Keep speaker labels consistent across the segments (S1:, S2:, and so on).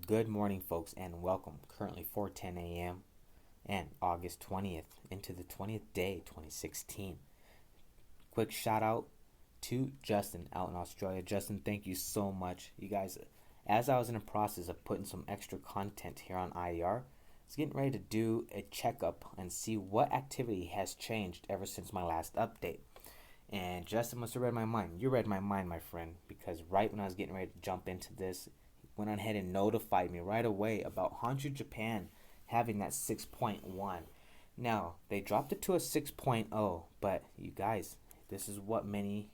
S1: Good morning, folks, and welcome. Currently 4:10 a.m. and August 20th into the 20th day, 2016. Quick shout out to Justin out in Australia. Justin, thank you so much. You guys, as I was in the process of putting some extra content here on IER, I was getting ready to do a checkup and see what activity has changed ever since my last update. And Justin must have read my mind. You read my mind, my friend, because right when I was getting ready to jump into this, he went on ahead and notified me right away about Hanju Japan having that 6.1. Now, they dropped it to a 6.0, but you guys, this is what many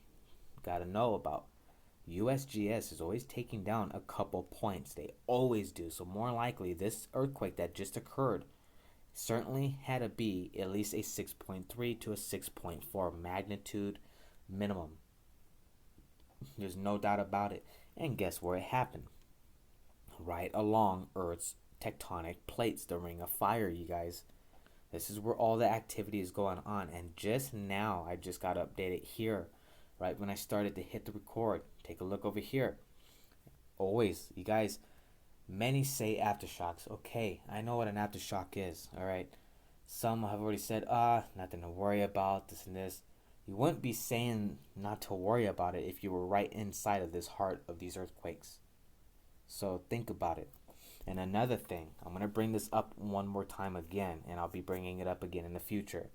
S1: got to know about. USGS is always taking down a couple points. They always do. So, more likely, this earthquake that just occurred certainly had to be at least a 6.3 to a 6.4 magnitude minimum. There's no doubt about it. And guess where it happened? Right along Earth's tectonic plates, the ring of fire, you guys. This is where all the activity is going on. And just now, I just got updated here, right when I started to hit the record. Take a look over here. Always, you guys, many say aftershocks. Okay, I know what an aftershock is, alright? Some have already said, nothing to worry about, this and this. You wouldn't be saying not to worry about it if you were right inside of this heart of these earthquakes. So think about it. And another thing, I'm going to bring this up one more time again, and I'll be bringing it up again in the future.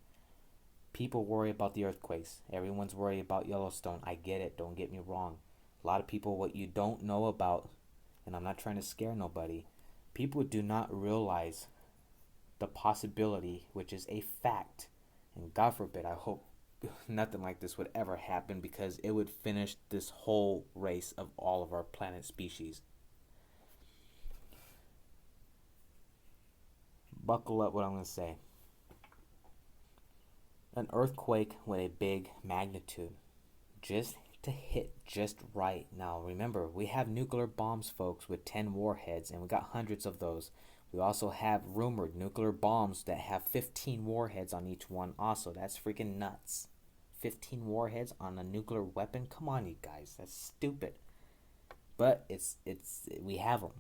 S1: People worry about the earthquakes. Everyone's worried about Yellowstone. I get it, don't get me wrong. A lot of people, what you don't know about, and I'm not trying to scare nobody, people do not realize the possibility, which is a fact. And God forbid, I hope nothing like this would ever happen because it would finish this whole race of all of our planet species. Buckle up what I'm going to say. An earthquake with a big magnitude just to hit just right. Now, remember, we have nuclear bombs, folks, with 10 warheads, and we got hundreds of those. We also have rumored nuclear bombs that have 15 warheads on each one, also. That's freaking nuts. 15 warheads on a nuclear weapon? Come on, you guys. That's stupid. But we have them.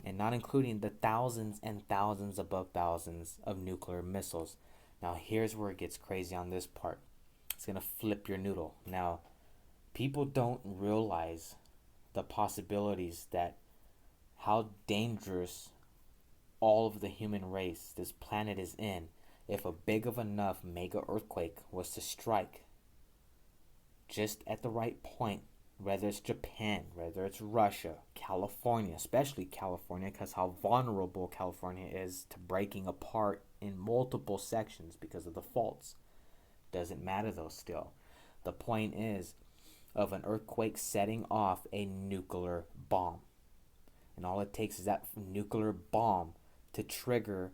S1: And not including the thousands and thousands above thousands of nuclear missiles. Now, here's where it gets crazy on this part. It's going to flip your noodle. Now, people don't realize the possibilities that how dangerous all of the human race, this planet is in, if a big of enough mega earthquake was to strike just at the right point, whether it's Japan, whether it's Russia, California, especially California, because how vulnerable California is to breaking apart in multiple sections because of the faults. Doesn't matter though, still. The point is of an earthquake setting off a nuclear bomb. And all it takes is that nuclear bomb to trigger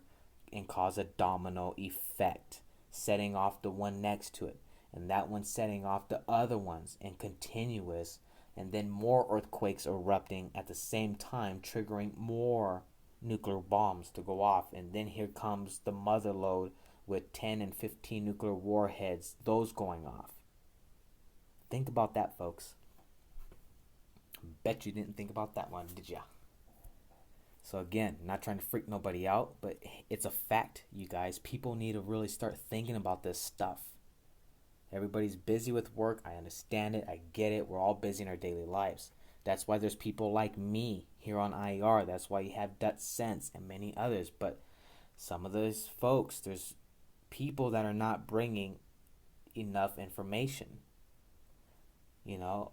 S1: and cause a domino effect, setting off the one next to it, and that one setting off the other ones, and continuous, and then more earthquakes erupting at the same time, triggering more nuclear bombs to go off. And then here comes the mother load with 10 and 15 nuclear warheads, those going off. Think about that, folks. Bet you didn't think about that one, did ya? So again, not trying to freak nobody out, but it's a fact, you guys. People need to really start thinking about this stuff. Everybody's busy with work. I understand it. I get it. We're all busy in our daily lives. That's why there's people like me here on IR. That's why you have Dutch Sense and many others. But some of those folks, there's people that are not bringing enough information.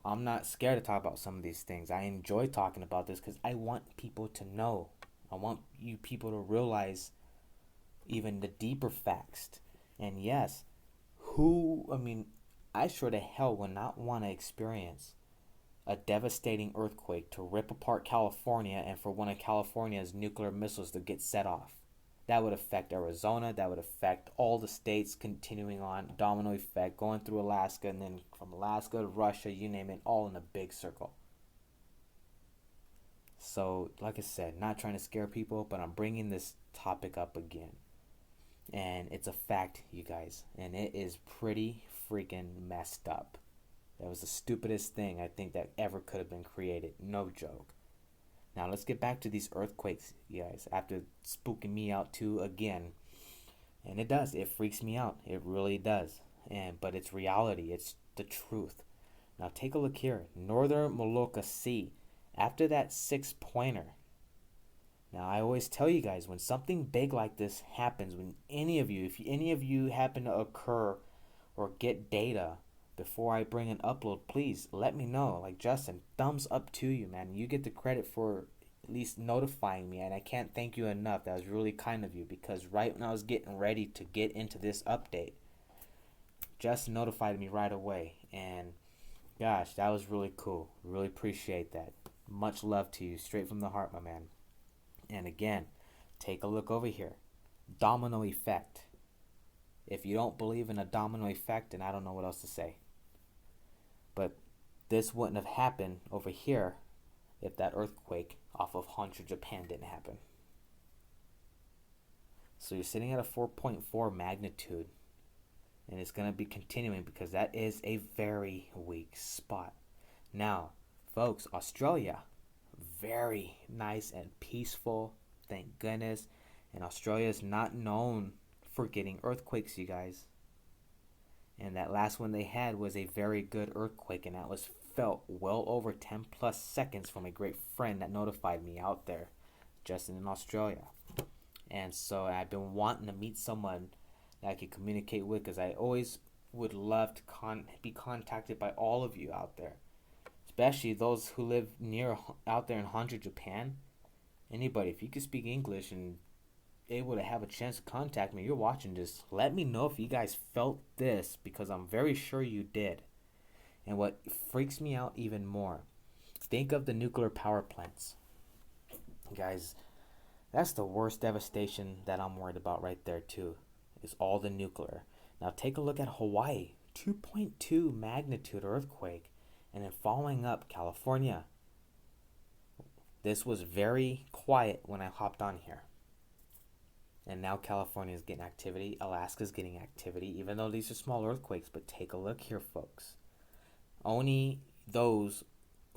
S1: I'm not scared to talk about some of these things. I enjoy talking about this because I want people to know. I want you people to realize even the deeper facts. And yes, I sure to hell would not want to experience a devastating earthquake to rip apart California and for one of California's nuclear missiles to get set off. That would affect Arizona. That would affect all the states, continuing on, domino effect, going through Alaska, and then from Alaska to Russia, you name it, all in a big circle. So, like I said, not trying to scare people, but I'm bringing this topic up again. And it's a fact, you guys. And it is pretty freaking messed up. That was the stupidest thing I think that ever could have been created. No joke. Now let's get back to these earthquakes, you guys, after spooking me out too again. And it does. It freaks me out. It really does. But it's reality. It's the truth. Now take a look here. Northern Molucca Sea. After that 6-pointer. Now I always tell you guys, when something big like this happens, when any of you, if any of you happen to occur or get data before I bring an upload, please let me know. Like Justin, thumbs up to you, man. You get the credit for at least notifying me, and I can't thank you enough. That was really kind of you, because right when I was getting ready to get into this update, Justin notified me right away, and gosh, that was really cool. Really appreciate that. Much love to you, straight from the heart, my man. And again, take a look over here. Domino effect. If you don't believe in a domino effect, then I don't know what else to say. But this wouldn't have happened over here if that earthquake off of Honshu, Japan didn't happen. So you're sitting at a 4.4 magnitude, and it's going to be continuing because that is a very weak spot. Now, folks, Australia, very nice and peaceful, thank goodness. And Australia is not known for getting earthquakes, you guys. And that last one they had was a very good earthquake, and that was felt well over 10 plus seconds from a great friend that notified me out there, just in Australia. And so I've been wanting to meet someone that I could communicate with, because I always would love to be contacted by all of you out there, especially those who live near out there in Honshu, Japan. Anybody, if you could speak English and able to have a chance to contact me, you're watching this, let me know if you guys felt this, because I'm very sure you did. And what freaks me out even more, think of the nuclear power plants. Guys, that's the worst devastation that I'm worried about right there too, is all the nuclear. Now take a look at Hawaii, 2.2 magnitude earthquake, and then following up California. This was very quiet when I hopped on here. And now California is getting activity. Alaska's getting activity, even though these are small earthquakes. But take a look here, folks. Only those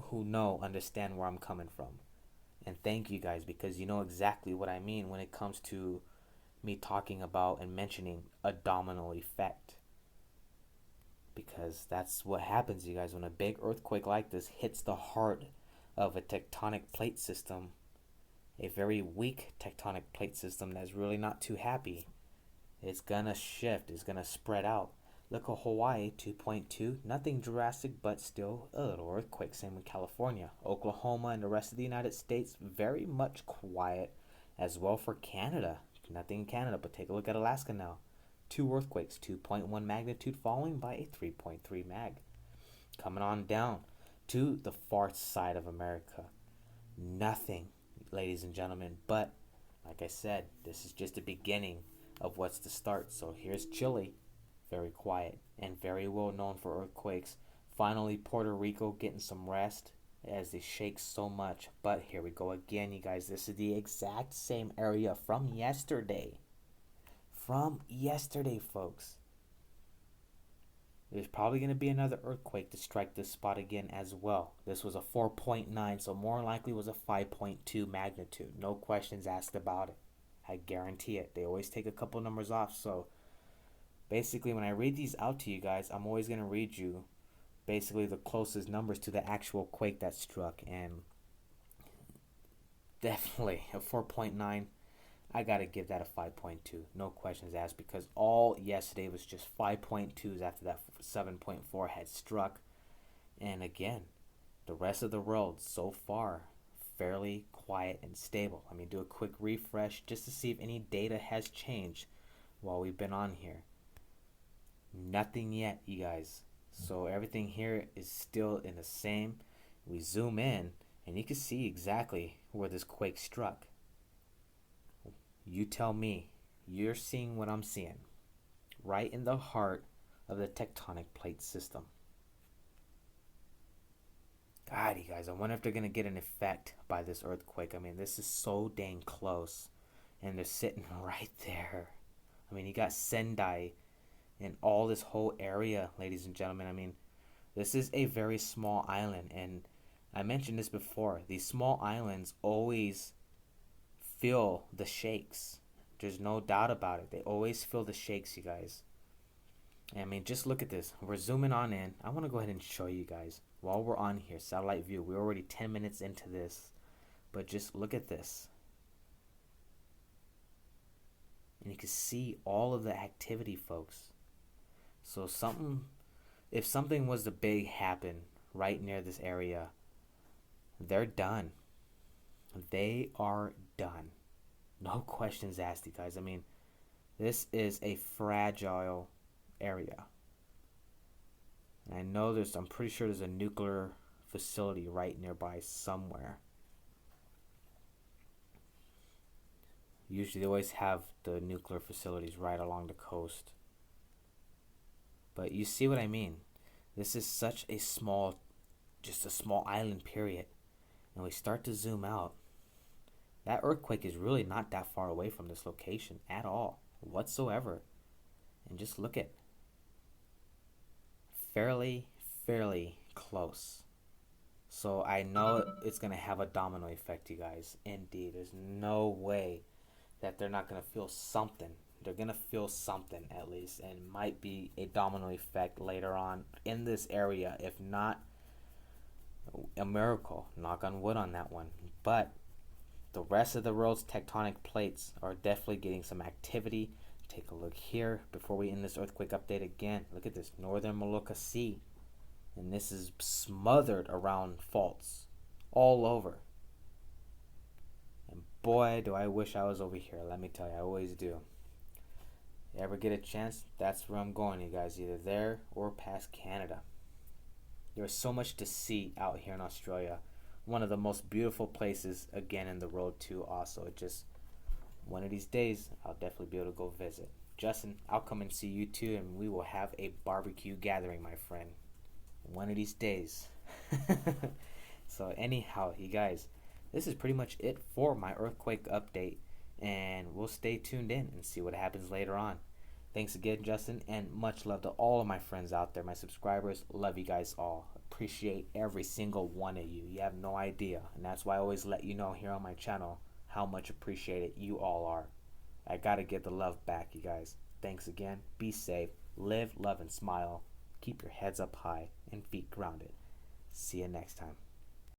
S1: who know understand where I'm coming from. And thank you guys, because you know exactly what I mean when it comes to me talking about and mentioning a domino effect. Because that's what happens, you guys, when a big earthquake like this hits the heart of a tectonic plate system, a very weak tectonic plate system that's really not too happy. It's gonna shift, it's gonna spread out. Look at Hawaii, 2.2, nothing drastic, but still a little earthquake. Same with California. Oklahoma and the rest of the United States, very much quiet. As well for Canada, nothing in Canada, but take a look at Alaska now. 2 earthquakes, 2.1 magnitude, following by a 3.3 mag. Coming on down to the far side of America, nothing, ladies and gentlemen. But like I said, this is just the beginning of what's to start. So here's Chile, very quiet and very well known for earthquakes. Finally, Puerto Rico getting some rest as they shake so much. But here we go again, you guys. This is the exact same area from yesterday. From yesterday, folks. There's probably going to be another earthquake to strike this spot again as well. This was a 4.9, so more likely was a 5.2 magnitude. No questions asked about it. I guarantee it. They always take a couple numbers off. So basically, when I read these out to you guys, I'm always going to read you basically the closest numbers to the actual quake that struck. And definitely a 4.9. I gotta give that a 5.2. No questions asked, because all yesterday was just 5.2s after that 7.4 had struck. And again, the rest of the world so far fairly quiet and stable. Let me do a quick refresh just to see if any data has changed while we've been on here. Nothing yet, you guys. So everything here is still in the same. We zoom in and you can see exactly where this quake struck. You tell me, you're seeing what I'm seeing. Right in the heart of the tectonic plate system. God, you guys, I wonder if they're going to get an effect by this earthquake. I mean, this is so dang close. And they're sitting right there. I mean, you got Sendai and all this whole area, ladies and gentlemen. I mean, this is a very small island. And I mentioned this before. These small islands always feel the shakes. There's no doubt about it. They always feel the shakes, you guys. I mean, just look at this. We're zooming on in. I want to go ahead and show you guys while we're on here, satellite view. We're already 10 minutes into this, but just look at this. And you can see all of the activity, folks. So if something was to big happen right near this area, they're done. They are done. No questions asked, you guys. I mean, this is a fragile area. And I know I'm pretty sure there's a nuclear facility right nearby somewhere. Usually they always have the nuclear facilities right along the coast. But you see what I mean? This is such a just a small island, period. And we start to zoom out. That earthquake is really not that far away from this location at all, whatsoever. And just look at fairly close. So I know it's going to have a domino effect, you guys. Indeed, there's no way that they're not going to feel something. They're going to feel something at least, and it might be a domino effect later on in this area, if not a miracle. Knock on wood on that one. But the rest of the world's tectonic plates are definitely getting some activity. Take a look here before we end this earthquake update again. Look at this, northern Molucca Sea. And this is smothered around faults all over. And boy, do I wish I was over here. Let me tell you, I always do. You ever get a chance, that's where I'm going, you guys. Either there or past Canada. There's so much to see out here in Australia. One of the most beautiful places, again, in the world, too, also. It just, one of these days, I'll definitely be able to go visit. Justin, I'll come and see you, too, and we will have a barbecue gathering, my friend. One of these days. So anyhow, you guys, this is pretty much it for my earthquake update, and we'll stay tuned in and see what happens later on. Thanks again, Justin, and much love to all of my friends out there, my subscribers. Love you guys all. Appreciate every single one of you. You have no idea, and that's why I always let you know here on my channel how much appreciated you all are. I gotta get the love back, you guys. Thanks again. Be safe. Live, love, and smile. Keep your heads up high and feet grounded. See you next time.